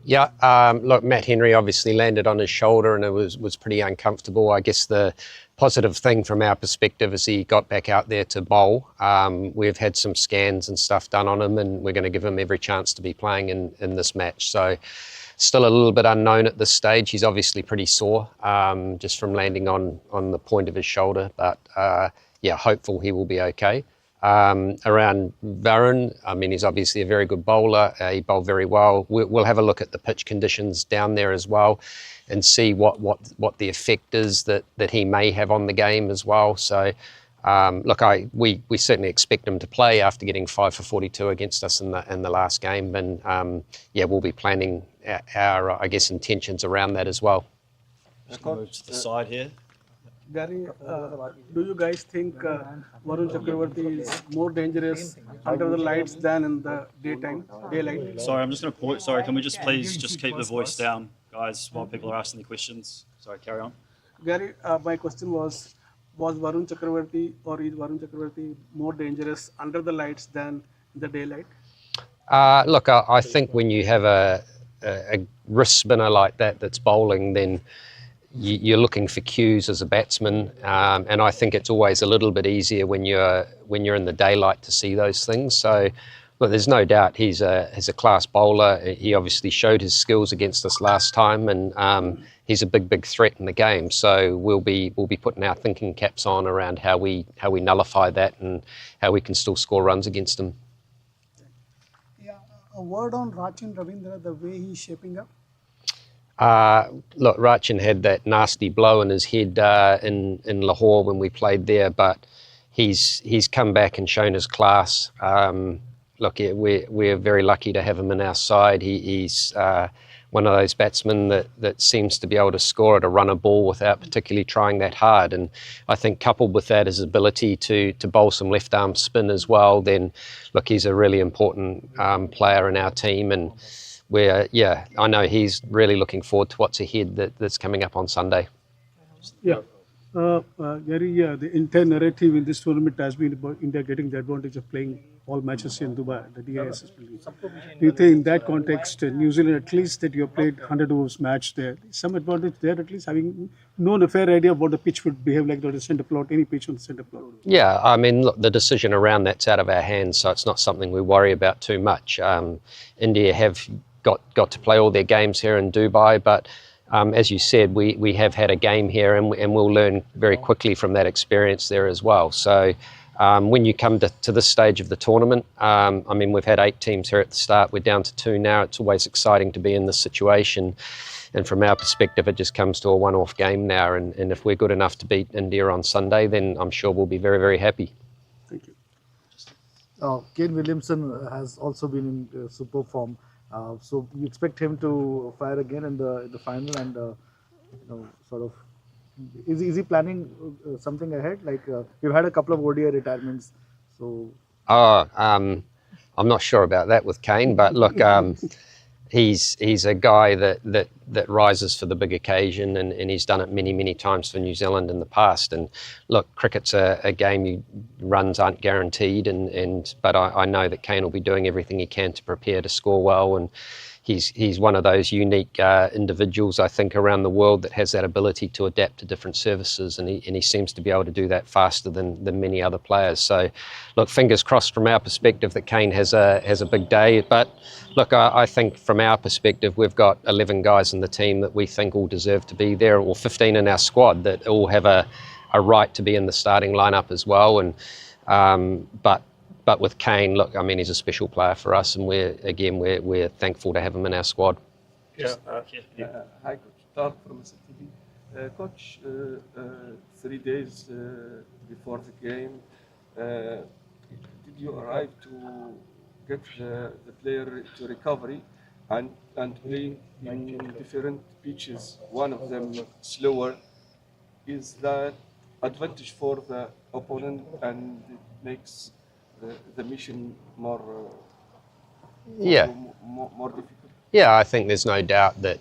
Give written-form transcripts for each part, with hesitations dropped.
Yeah, look, Matt Henry obviously landed on his shoulder and it was pretty uncomfortable. I guess the positive thing from our perspective is he got back out there to bowl. We've had some scans and stuff done on him and we're going to give him every chance to be playing in this match. So still a little bit unknown at this stage. He's obviously pretty sore just from landing on the point of his shoulder, but yeah, hopeful he will be okay. Around Varun, I mean, he's obviously a very good bowler. He bowled very well. We'll have a look at the pitch conditions down there as well and see what the effect is that he may have on the game as well. So, look, we certainly expect him to play after getting 5 for 42 against us in the last game. And yeah, we'll be planning our I guess, intentions around that as well. Just move to the side here. Gary, do you guys think Varun Chakravarti is more dangerous under the lights than in the daylight? Sorry, I'm just going to pause. Sorry, can we just please just keep the voice down, guys, while people are asking the questions? Sorry, carry on. Gary, my question was Varun Chakravarti or is Varun Chakravarti more dangerous under the lights than in the daylight? Look, I think when you have a wrist spinner like that that's bowling, then you're looking for cues as a batsman, and I think it's always a little bit easier when you're in the daylight to see those things. So, look, there's no doubt he's a class bowler. He obviously showed his skills against us last time, and he's a big threat in the game. So we'll be putting our thinking caps on around how we nullify that and how we can still score runs against him. Yeah, a word on Rachin Ravindra, the way he's shaping up. Look, Rachin had that nasty blow in his head in Lahore when we played there, but he's come back and shown his class. Look, we're very lucky to have him in our side. He's one of those batsmen that seems to be able to score at a runner ball without particularly trying that hard. And I think coupled with that, his ability to bowl some left arm spin as well, then look, he's a really important player in our team. And yeah, I know he's really looking forward to what's ahead that's coming up on Sunday. Yeah. Gary, the entire narrative in this tournament has been about India getting the advantage of playing all matches in Dubai, the DISS building. Do you think in that context, New Zealand, at least that you have played 100 overs match there, some advantage there, at least having known a fair idea of what the pitch would behave like on the centre plot, any pitch on the centre plot? Yeah, I mean, look, the decision around that's out of our hands, so it's not something we worry about too much. India have got to play all their games here in Dubai, but as you said, we have had a game here and we'll learn very quickly from that experience there as well. So when you come to this stage of the tournament, I mean, we've had 8 teams here at the start, we're down to 2 now. It's always exciting to be in this situation, and from our perspective it just comes to a one-off game now, and if we're good enough to beat India on Sunday, then I'm sure we'll be very happy. Thank you. Kane Williamson has also been in superb form. So you expect him to fire again in the final, and sort of is he planning something ahead? Like we've had a couple of ODI retirements, so. I'm not sure about that with Kane, but look, he's a guy that rises for the big occasion, and he's done it many times for New Zealand in the past. And look, cricket's a game runs aren't guaranteed, but I know that Kane will be doing everything he can to prepare to score well, and he's one of those unique individuals, I think, around the world that has that ability to adapt to different services, and he seems to be able to do that faster than many other players. So, look, fingers crossed from our perspective that Kane has a big day. But look, I think from our perspective, we've got 11 guys in the team that we think all deserve to be there, or 15 in our squad that all have a right to be in the starting lineup as well. And but with Kane, look, I mean, he's a special player for us, and we're thankful to have him in our squad. Yeah. Hi, Coach. Tark from SFTV. Coach, 3 days before the game, did you arrive to get the player to recovery and play in different pitches, one of them slower? Is that advantage for the opponent and it makes the mission more difficult? Yeah, I think there's no doubt that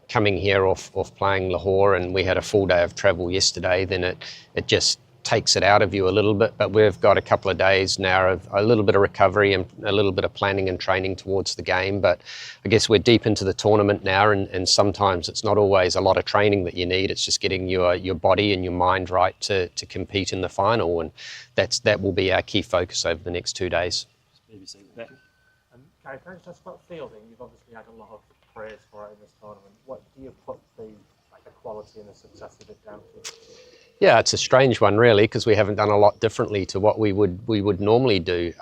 coming here off playing Lahore, and we had a full day of travel yesterday, then it just takes it out of you a little bit, but we've got a couple of days now of a little bit of recovery and a little bit of planning and training towards the game. But I guess we're deep into the tournament now, and sometimes it's not always a lot of training that you need. It's just getting your body and your mind right to compete in the final, and that will be our key focus over the next 2 days. BBC back. Gary, can I just about fielding? You've obviously had a lot of praise for it in this tournament. What do you put the quality and the success of it down to? Yeah, it's a strange one really, because we haven't done a lot differently to what we would normally do.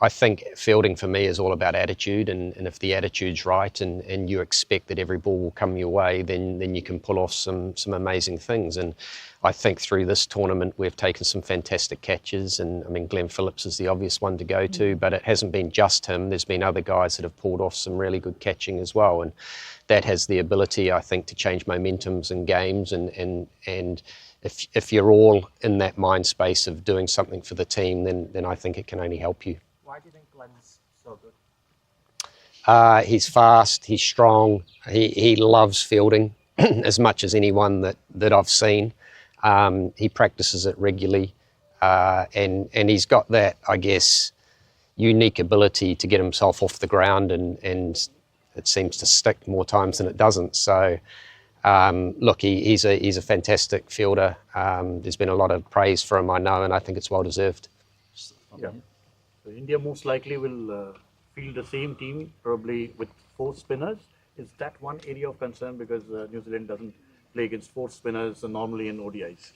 I think fielding for me is all about attitude, and if the attitude's right and you expect that every ball will come your way, then you can pull off some amazing things. And I think through this tournament we've taken some fantastic catches, and I mean Glenn Phillips is the obvious one to go to, but it hasn't been just him. There's been other guys that have pulled off some really good catching as well, and that has the ability, I think, to change momentums in games, and if you're all in that mind space of doing something for the team, then I think it can only help you. Why do you think Glenn's so good? He's fast, he's strong, he loves fielding as much as anyone that I've seen. He practices it regularly, and he's got that, I guess, unique ability to get himself off the ground, and it seems to stick more times than it doesn't. So look, he's a fantastic fielder. There's been a lot of praise for him, I know, and I think it's well deserved. Yeah. So India most likely will field the same team, probably with 4 spinners. Is that one area of concern, because New Zealand doesn't play against 4 spinners normally in ODIs?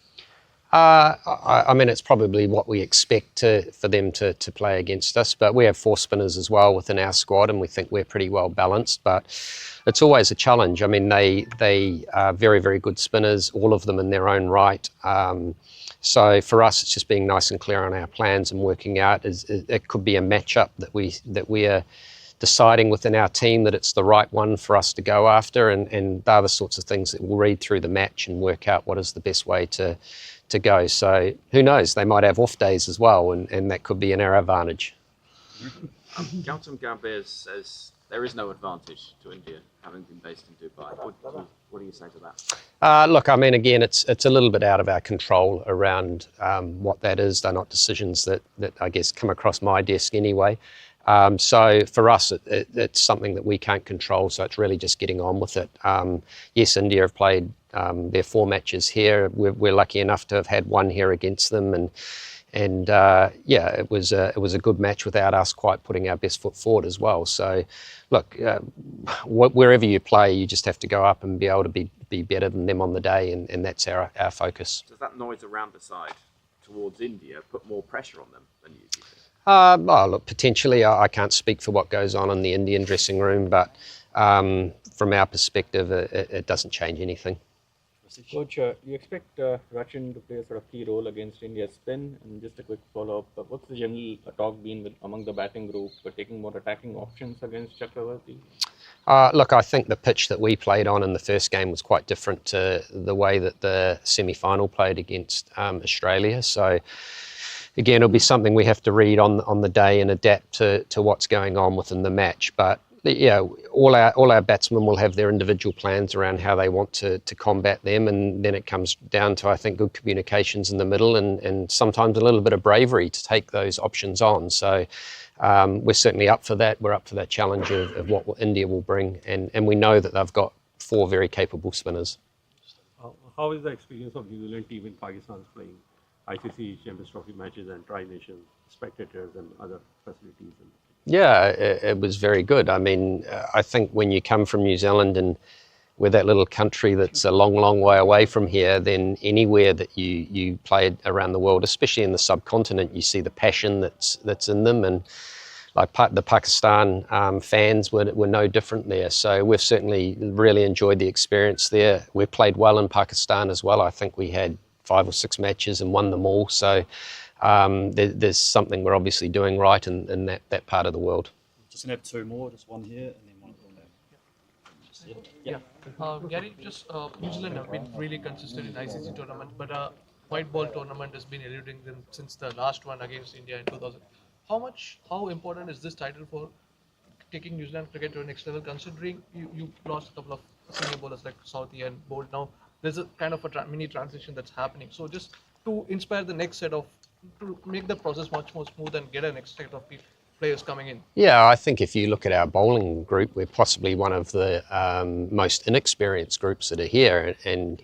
I mean, it's probably what we expect for them to play against us, but we have 4 spinners as well within our squad, and we think we're pretty well balanced, but it's always a challenge. I mean, they are very, very good spinners, all of them in their own right. So for us, it's just being nice and clear on our plans and working out. It could be a matchup that we are deciding within our team that it's the right one for us to go after, and they're the sorts of things that we'll read through the match and work out what is the best way to go. So who knows, they might have off days as well, and that could be in our advantage. Gautam Gambhir says there is no advantage to India having been based in Dubai. What do you say to that? Look, I mean, again, it's a little bit out of our control around what that is. They're not decisions that I guess come across my desk anyway. So for us, it's something that we can't control, so it's really just getting on with it. Yes, India have played their 4 matches here. We're lucky enough to have had 1 here against them, and yeah, it was a good match without us quite putting our best foot forward as well. So look, wherever you play, you just have to go up and be able to be better than them on the day, and that's our focus. Does that noise around the side towards India put more pressure on them than you think? Oh, look, potentially. I can't speak for what goes on in the Indian dressing room, but from our perspective, it doesn't change anything. Coach, you expect Rachin to play a sort of key role against India's spin? And just a quick follow-up, what's the general talk been among the batting group for taking more attacking options against Chakravarti? Look, I think the pitch that we played on in the first game was quite different to the way that the semi-final played against Australia. So again, it'll be something we have to read on the day and adapt to what's going on within the match. But yeah, all our batsmen will have their individual plans around how they want to combat them, and then it comes down to, I think, good communications in the middle, and sometimes a little bit of bravery to take those options on. So we're certainly up for that. We're up for that challenge of what India will bring, and we know that they've got 4 very capable spinners. How is the experience of New Zealand team in Pakistan playing ICC Champions Trophy matches and Tri-Nation spectators and other facilities? Yeah, it was very good. I mean, I think when you come from New Zealand and we're that little country that's a long, long way away from here, then anywhere that you play around the world, especially in the subcontinent, you see the passion that's in them, and like the Pakistan fans were no different there. So we've certainly really enjoyed the experience there. We've played well in Pakistan as well. I think we had 5 or 6 matches and won them all. So there's something we're obviously doing right in that part of the world. Just gonna have 2 more, just one here and then one on there. Yeah. Gary, just New Zealand have been really consistent in ICC tournament, but white ball tournament has been eluding them since the last one against India in 2000. How important is this title for taking New Zealand cricket to the next level, considering you lost a couple of senior bowlers like Southee and Bolt? Now there's a kind of a mini transition that's happening. So just to inspire the next set of, to make the process much more smooth and get a next set of players coming in? Yeah, I think if you look at our bowling group, we're possibly one of the most inexperienced groups that are here. And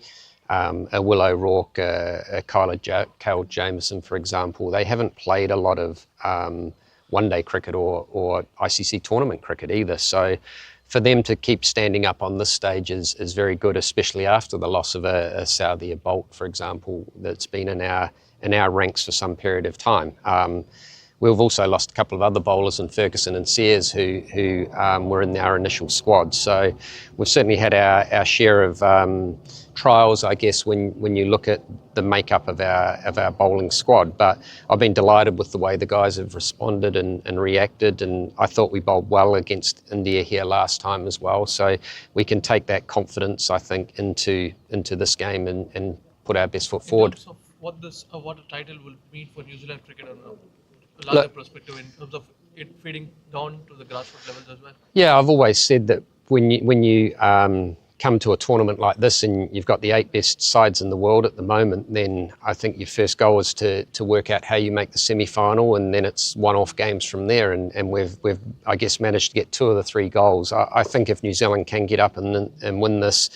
a Will O'Rourke, a Kyle Jamieson, for example, they haven't played a lot of one-day cricket or ICC tournament cricket either. So for them to keep standing up on this stage is very good, especially after the loss of a Southey Bolt, for example, that's been in our ranks for some period of time. We've also lost a couple of other bowlers in Ferguson and Sears who were in our initial squad. So we've certainly had our share of trials, I guess, when you look at the makeup of our bowling squad. But I've been delighted with the way the guys have responded and reacted, and I thought we bowled well against India here last time as well. So we can take that confidence, I think, into this game and put our best foot forward. In terms of what a title will mean for New Zealand cricket on a larger perspective, in terms of it feeding down to the grassroots levels as well? Yeah, I've always said that when you come to a tournament like this and you've got the 8 best sides in the world at the moment, then I think your first goal is to work out how you make the semi-final, and then it's one-off games from there. And we've I guess managed to get 2 of the 3 goals. I think if New Zealand can get up and win this,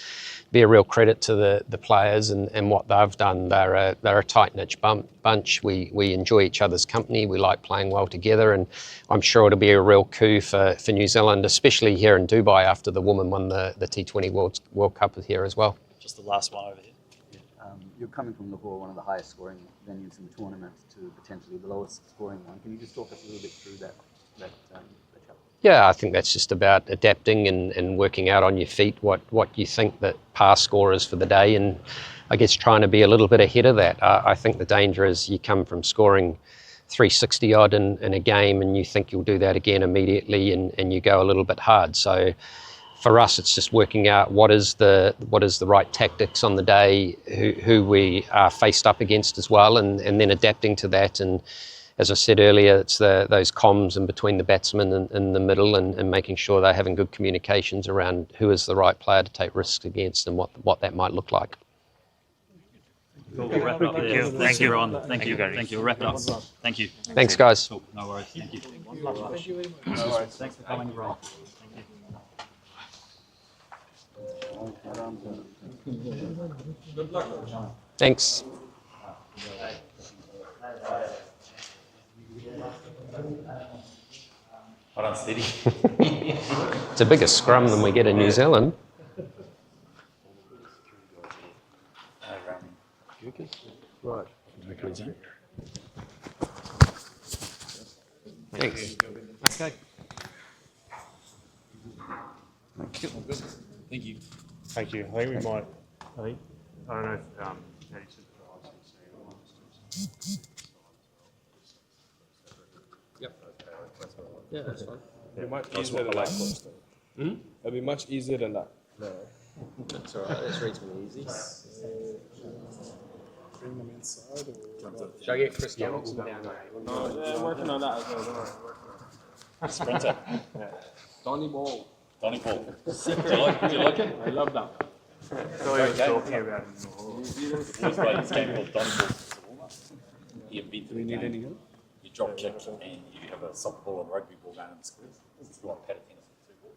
be a real credit to the players and what they've done. They're a tight-knit bunch. We enjoy each other's company. We like playing well together, and I'm sure it'll be a real coup for New Zealand, especially here in Dubai after the women won the T20 World Cup here as well. Just the last one over here. You're coming from Lahore, one of the highest scoring venues in the tournament, to potentially the lowest scoring one. Can you just talk us a little bit through that challenge? Yeah, I think that's just about adapting and working out on your feet what you think that par score is for the day, and I guess trying to be a little bit ahead of that. I think the danger is you come from scoring 360 odd in a game and you think you'll do that again immediately, and you go a little bit hard. So for us, it's just working out what is the right tactics on the day, who we are faced up against as well, and then adapting to that. And as I said earlier, it's those comms in between the batsmen and in the middle, and making sure they're having good communications around who is the right player to take risks against and what that might look like. Cool. We'll wrap it up there. Thank you, everyone. Thank you, Gary. Thank you. We'll wrap it up. Thank you. Thanks, guys. Cool. No worries. Thank you. Thank you very much. No worries. Thanks for coming, everyone. Good luck. Thanks. Hold on, steady. It's a bigger scrum than we get in New Zealand. Right. Thanks. Okay. Thank you. Thank you. I think we might. I don't know if Gary should Yeah, that's fine. It'd be much easier than that. It'd be much easier than that. No. That's alright, that's reasonably easy. Bring them inside or... Should I get Chris Hamilton down? No, yeah, working on that as well, don't worry. Sprinter. Yeah. Donny Ball. Donny Ball. Do you like it? I love that. So you're talking about New Zealand. Always play this game called Donny Ball. You have been to the game. You drop kick and you have a soft ball or rugby ball down in the square. If you want to pat it